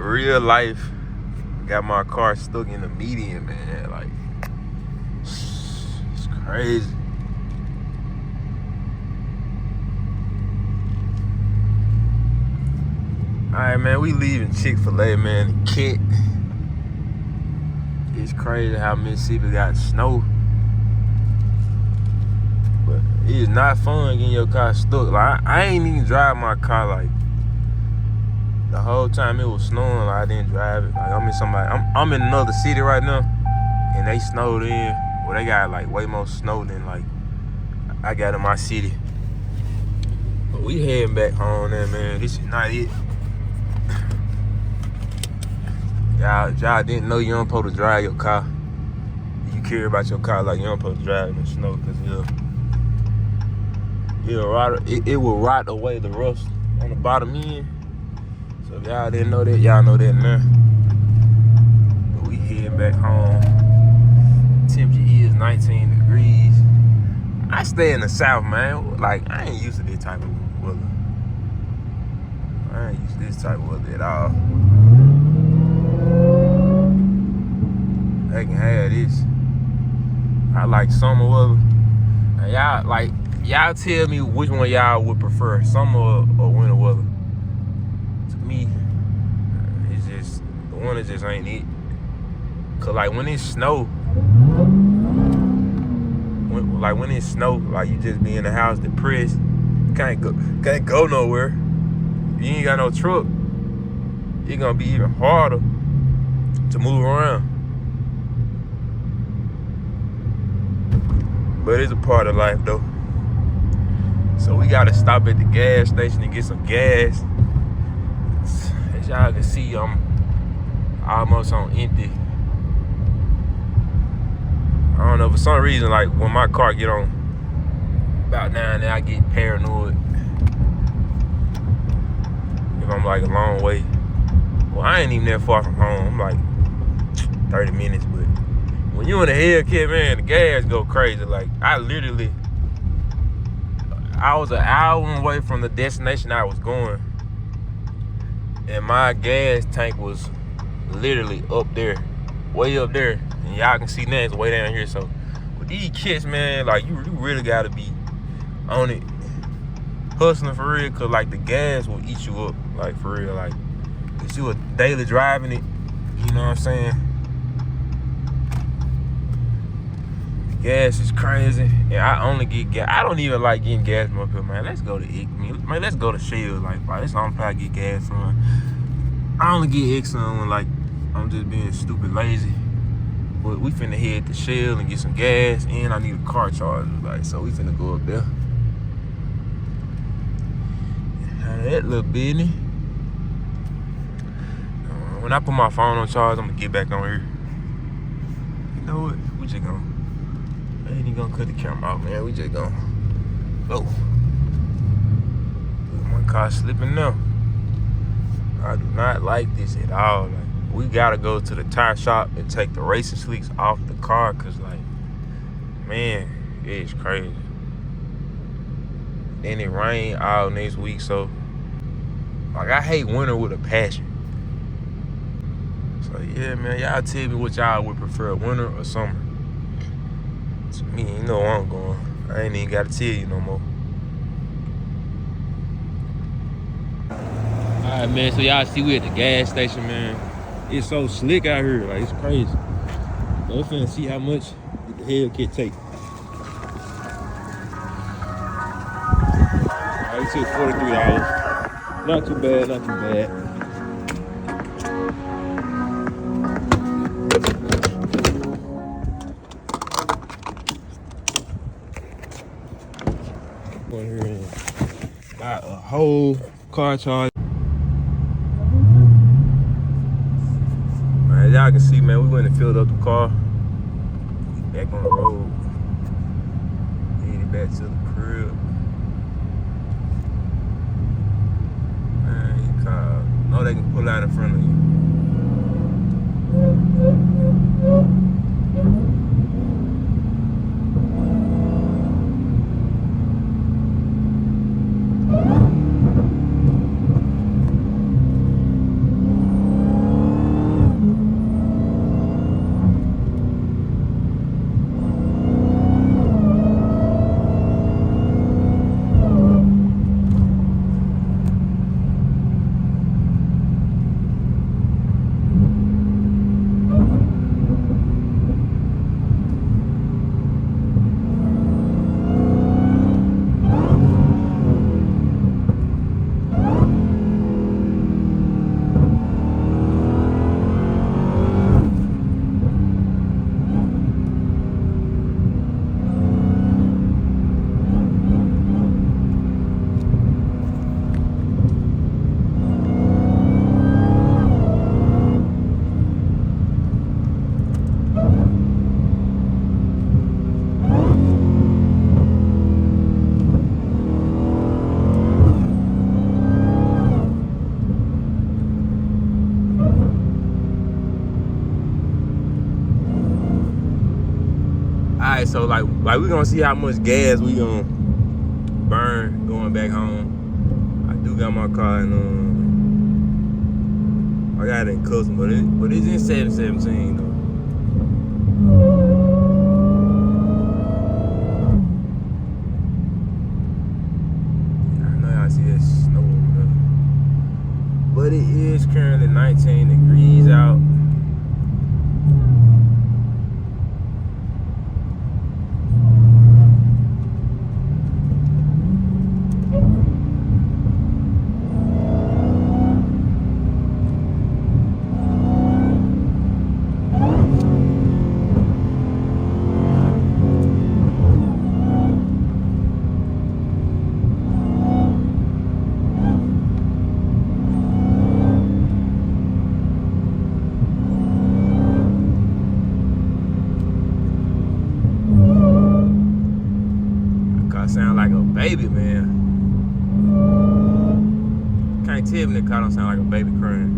real life got my car stuck in the median, man. Like, it's crazy. Alright, man, we leaving Chick-fil-A, man. The Kit. It's crazy how Mississippi got snow. But it is not fun getting your car stuck. Like, I ain't even drive my car, like, the whole time it was snowing. Like, I didn't drive it. Like, I'm in another city right now, and they snowed in. Well, they got, like, way more snow than, like, I got in my city. But we heading back home there, man. This is not it. Y'all didn't know you don't supposed to drive your car. You care about your car like you don't supposed to drive in the snow, because it will rot away the rust on the bottom end. So if y'all didn't know that, y'all know that now. But we heading back home. Temperature is 19 degrees. I stay in the South, man. Like, I ain't used to this type of weather. I ain't used to this type of weather at all. They can have this. I like summer weather. And y'all tell me which one y'all would prefer, summer or winter weather. To me, it's just, the winter just ain't it. Cause like when it snow, like you just be in the house depressed, can't go nowhere. You ain't got no truck. It's gonna be even harder to move around. But it's a part of life though. So we gotta stop at the gas station and get some gas. As y'all can see, I'm almost on empty. I don't know, for some reason, like when my car get on about 9, then I get paranoid. If I'm like a long way. Well, I ain't even that far from home. I'm like 30 minutes, but when you in the Hellcat, man, the gas go crazy. Like, I was an hour away from the destination I was going, and my gas tank was literally up there, way up there, and y'all can see now it's way down here. So with these kits, man, like you really gotta be on it, hustling for real, cause like the gas will eat you up, like for real. Like if you were daily driving it, you know what I'm saying? Gas is crazy, and I only get gas. I don't even like getting gas from up here, man. Let's go to man. Let's go to Shell. Like, that's the only place I get gas from. I only get Exxon when like I'm just being stupid lazy. But we finna head to Shell and get some gas, and I need a car charger. Like, so we finna go up there. That little business. When I put my phone on charge, I'm gonna get back on here. You know what? We just gonna. I ain't even gonna cut the camera out, man. We just gonna go. My car's slipping now. I do not like this at all. Like, we gotta go to the tire shop and take the racing slicks off the car, cause like, man, it's crazy. Then it rain all next week, so like I hate winter with a passion. So yeah, man, y'all tell me what y'all would prefer, winter or summer. To me, you know where I'm going. I ain't even gotta tell you no more. Alright, man, so y'all see we at the gas station, man. It's so slick out here, like it's crazy. So we're finna see how much the Hellcat take. Alright, we took $43. Not too bad, not too bad. Go here and buy a whole car charge. As y'all can see, man, we went and filled up the car. Back on the road. Headed back to the crib. Man, you car, know they can pull out in front of you. Alright, so like we gonna see how much gas we gonna burn going back home. I do got my car in I got it in custom, but it's in 717 though. I know y'all see that snow over there. But it is currently 19 degrees out. Sound like a baby, man. Can't tell me the car don't sound like a baby crying.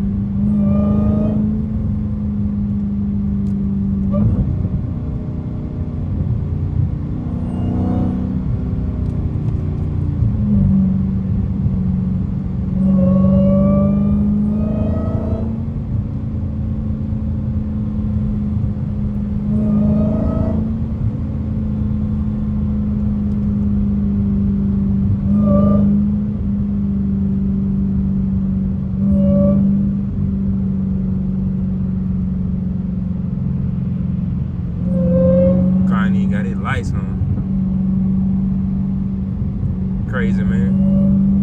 Got his lights on. Crazy, man.